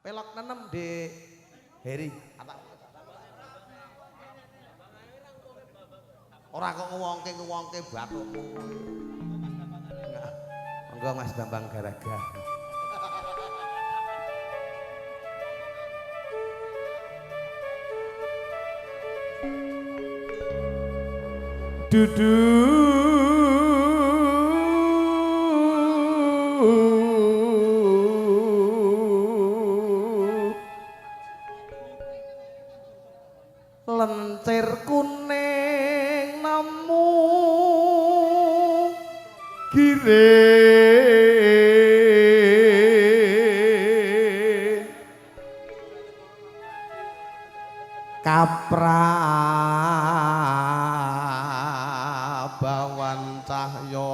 Pelok nenem di Heri. Ora kok ngewongke bathukmu. Monggo Mas Bambang Garaga. Dudu lencir kuning nemu giring kaprabawan cahya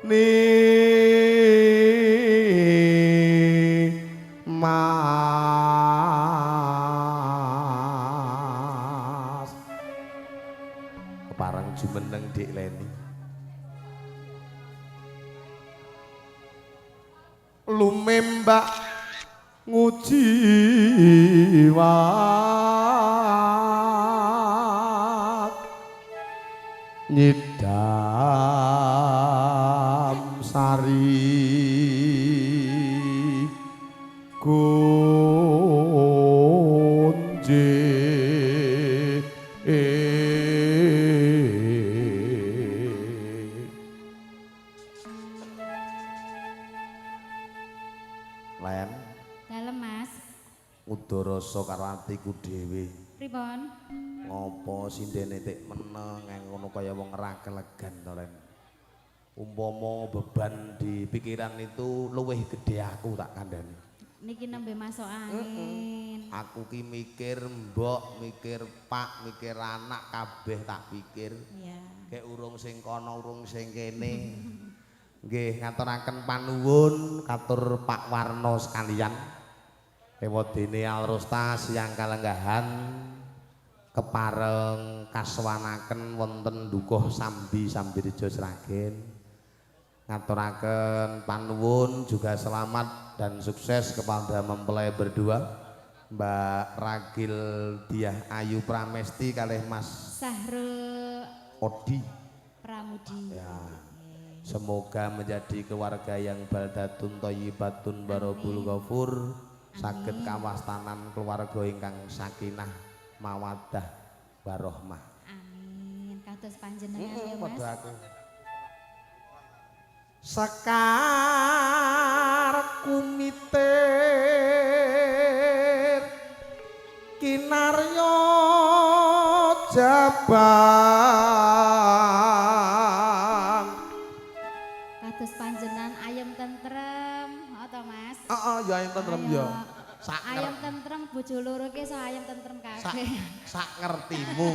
ni mas kepareng jumeneng Dik Leni lumembak nguji wat nyidam sari gunje Len dalem Mas udara karo atiku dhewe pripun ngopo sindene tik meneng ngono kaya wong ora kelegan to Len umpama beban di pikiran itu luwih gede aku tak kandhani niki nembe masuk angin aku ki mikir mbok mikir pak mikir anak kabeh tak pikir iya kek urung sing kono urung sing kene nggih ngaturaken panuwun katur Pak Warno sekalian ewadene Alrosta siang kalenggahan kepareng kaswanaken wonten dukuh Sambi Sambirejo Sragen ngaturaken panuwun juga selamat dan sukses kepada mempelai berdua Mbak Ragil Diah Ayu Pramesti kalih Mas Sahrul Odi Pramudi ya. Semoga menjadi keluarga yang baldatun thayyibatun barokul ghafur saged kawastanan keluarga ingkang sakinah mawaddah warahmah. amin kados panjenengan ya Mas Aku. Sekar kumitir kinarya jabang kados panjenengan ayem tentrem oto Mas ya ayam tentrem ya. Ayam tentrem bojo loro ki iso ayam tentrem kabeh. Sak ngertimu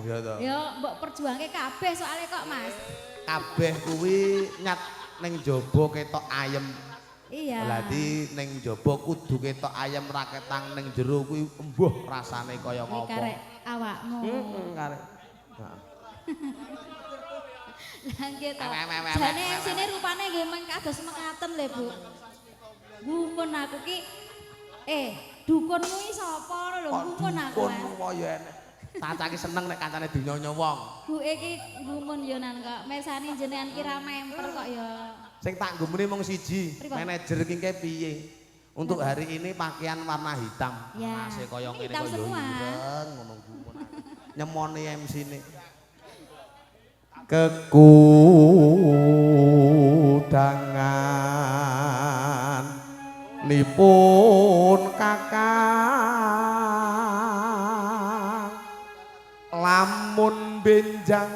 ya to. Yo mbok perjuangke kabeh soalnya kok Mas. Kabeh kuwi nyat ning jaba ketok ayem. Iya. Berarti ning jaba kudu ketok ayem raketang ning jero kuwi embuh rasane kaya Iki ngopo. karek awakmu. Karek. Heeh. Lah nggih to. Jane sini rupane nggih meng kados mekaten lho Bu. Gumun aku ki dukunmu iki sapa lho gumun aku Mas. Dukunmu ya enek. Caca ki seneng nek kancane dinyonya wong. Bu iki gumun yo nan kok. Mesani jenengan ki ra memper kok ya. Sing tak gumuni mung siji, manajer ki piye? Untuk hari ini pakaian warna hitam. Ya. Masih kaya ngene Hitam kaya semua. ireng ngono gumun. Nyemoni MC-ne. Kekudangan nipun kakang lamun benjang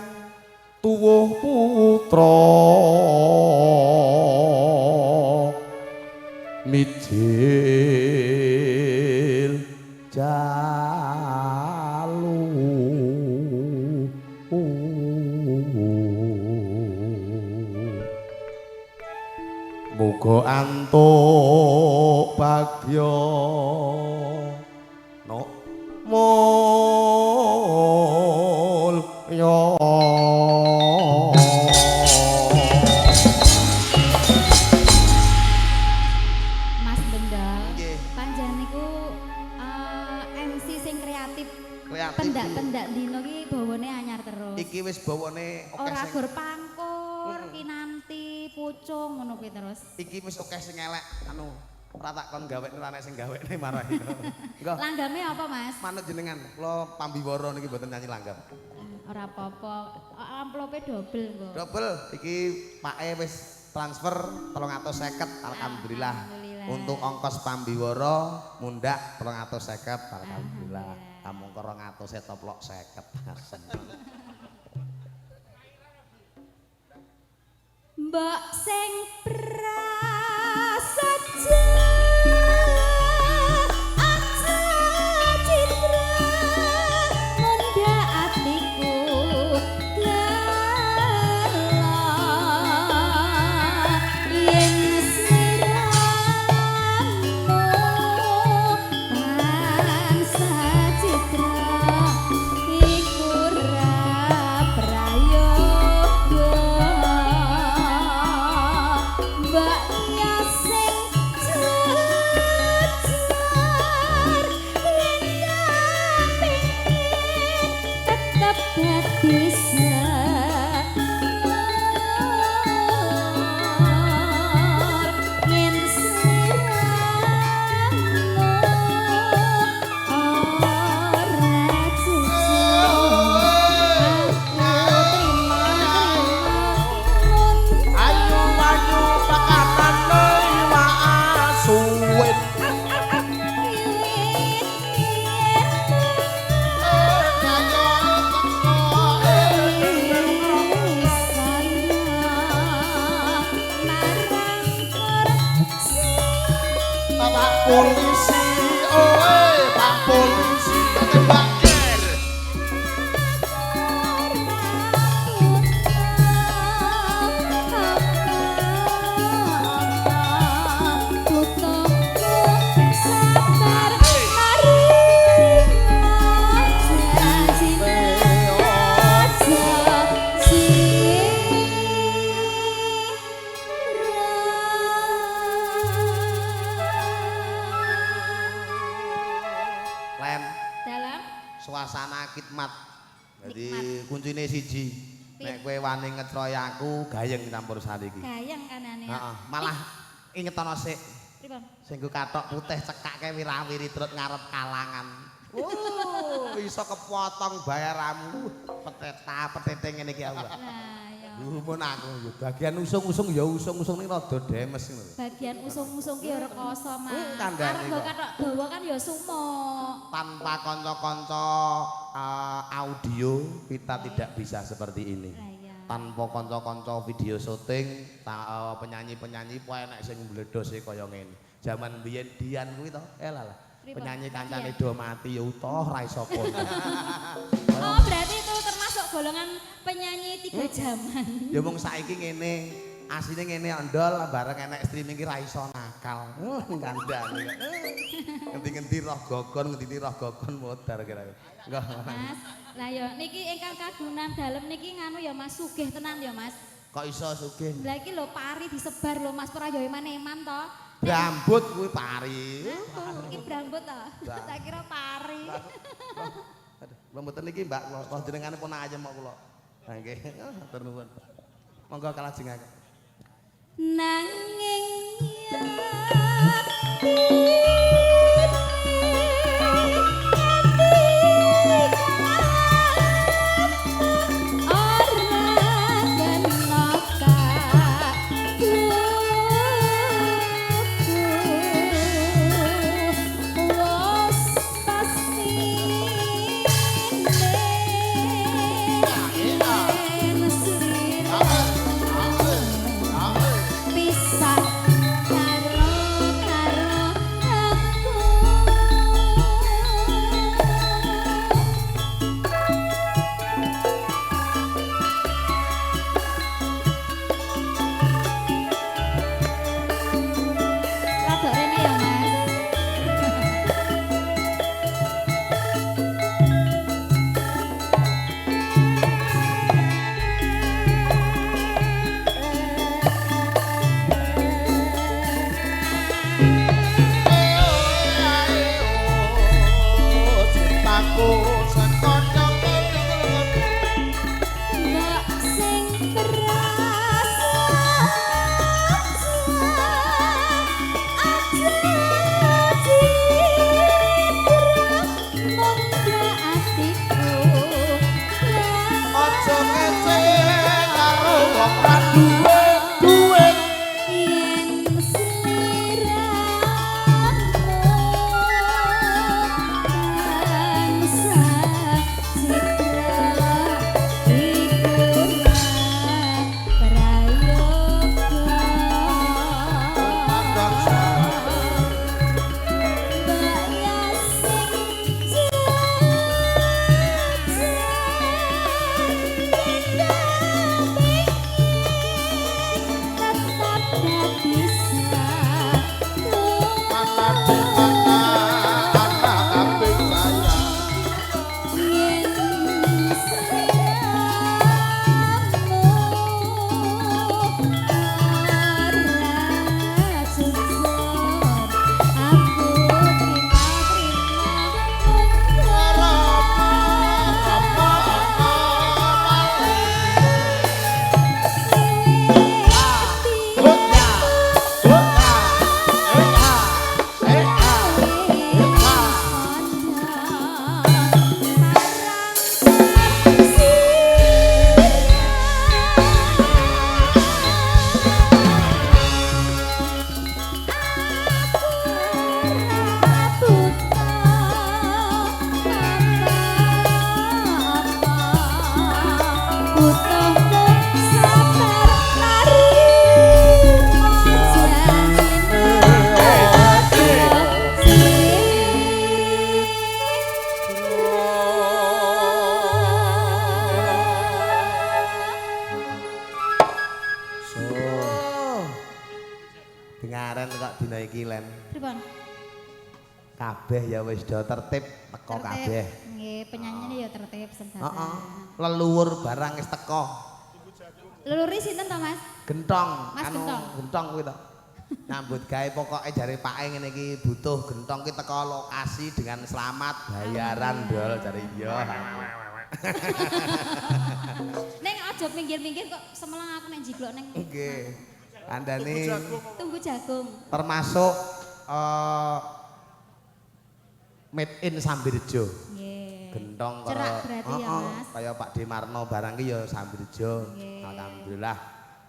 tuwuh putra mijil jalu muga antuk bagya no mulya wis bawane akeh Ora sing gur pangkur, kinanti, pucung ngono kuwi terus. iki wis akeh sing elek anu ora tak kon gawekne ora nek sing gawekne marahi. Engko Langgame apa, Mas? manut jenengan kula pambiwara niki mboten nyanyi langgam. Ora apa-apa. Amplope double kok. Double iki pake wis transfer 350 alhamdulillah. Untuk ongkos pambiwara mundak 350 alhamdulillah. Kamu 200 toplok 50. Mbok sing prasaja aja citra munda atiku gala yen sliramu tansah citra iku ra prayoga mbak ya sing cecer yen pengin tetep dadi senor yen sliramu ora cocok Ayu ayu pakatane iwak suwit. Pak polisi, oi Pak polisi tembak ger. Len Dalam suasana khidmat. Jadi Nikmat. kuncine siji. Nek kowe wani ngecroy aku gayeng campur sari iki. gayeng kanane. Heeh, malah ingetono sik Pripun? sing ku kathok putih cekake wirawiri trut ngarep kalangan. Iso kepotong bayaramu peteta petete ngene iki aku. Lah ya. Mun aku bagian usung-usung ya usung-usung ning rada demes ngono. Bagian usung-usung ki ora koso, Mas. Kandhane Arep kok. kathok dawa kan ya sumo. Tanpa kanca-kanca audio kita tidak bisa seperti ini. Lah iya. Tanpa kanca-kanca video syuting penyanyi-penyanyi poe enek sing mbledose kaya ngene. Zaman biyen Dian kuwi to, lah. Pripun? Penyanyi Mas kancane Dian? do mati ya utoh ra iso kono. Oh, berarti itu termasuk golongan penyanyi 3 zaman. Ya mung saiki ngene, asline ngene ndol bareng enek streaming ki ra iso nakal. Kandhane. Ngendi-ngendi roh gogon, ngendi roh gogon modar kira. Enggak. Mas, lah ya niki ingkang kagungan dalem niki nganu ya Mas, sugih tenan ya Mas. Kok iso sugih? Lah iki lho pari disebar lho Mas, ora ya eman-eman to. Rambut kuwi pari. Iki brambut to. Tak kira pari. Aduh, mboten niki Mbak, kok jenengane pun ayem kok kula. Ha nggih, matur nuwun. Monggo kalajengaken. Nanging pisah karo Dengaran kok dina iki Len. Pripun? Kabeh ya wis do tertib teko kabeh. Nggih, penyanyine ya tertib sedaten. Heeh. Leluhur barang wis teko. Leluri sinten to, Mas? Gentong, Mas Gentong. gentong kuwi to. Nyambut gawe pokoke jare pake ngene iki butuh gentong ki teko lokasi dengan selamat bayaran dol jare iya. Neng aja minggir-minggir kok semelang aku nek jiglok neng. Nggih. Andane Tunggu jagung. termasuk made in Sambirjo. Nggih. Gentong Cerak berarti ya, Mas. Kaya Pak Demarno barang ki ya Sambirjo. Nggih. Alhamdulillah.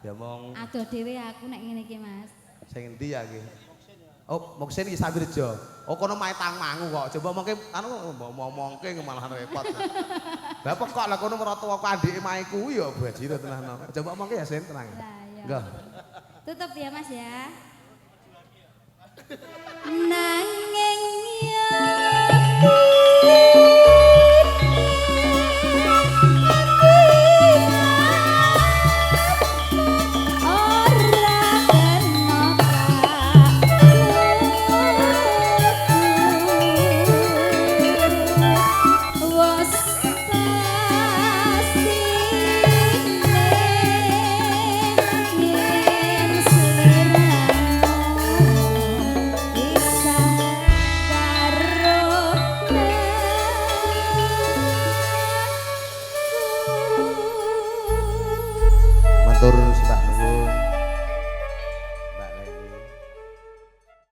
Ya mong Aduh dhewe aku nek ngene iki, Mas. sing endi ya iki? Oh, Moksin iki Sambirjo. Oh, kono mae Tangmangu kok. Coba mongke anu ngomongke malah repot. Lah kok lah kono mertua kandike mae kuwi ya bajine tenan. Coba mongke ya Sin tenang. Lah ya. Enggak. Tutup ya, Mas ya. Nanging ya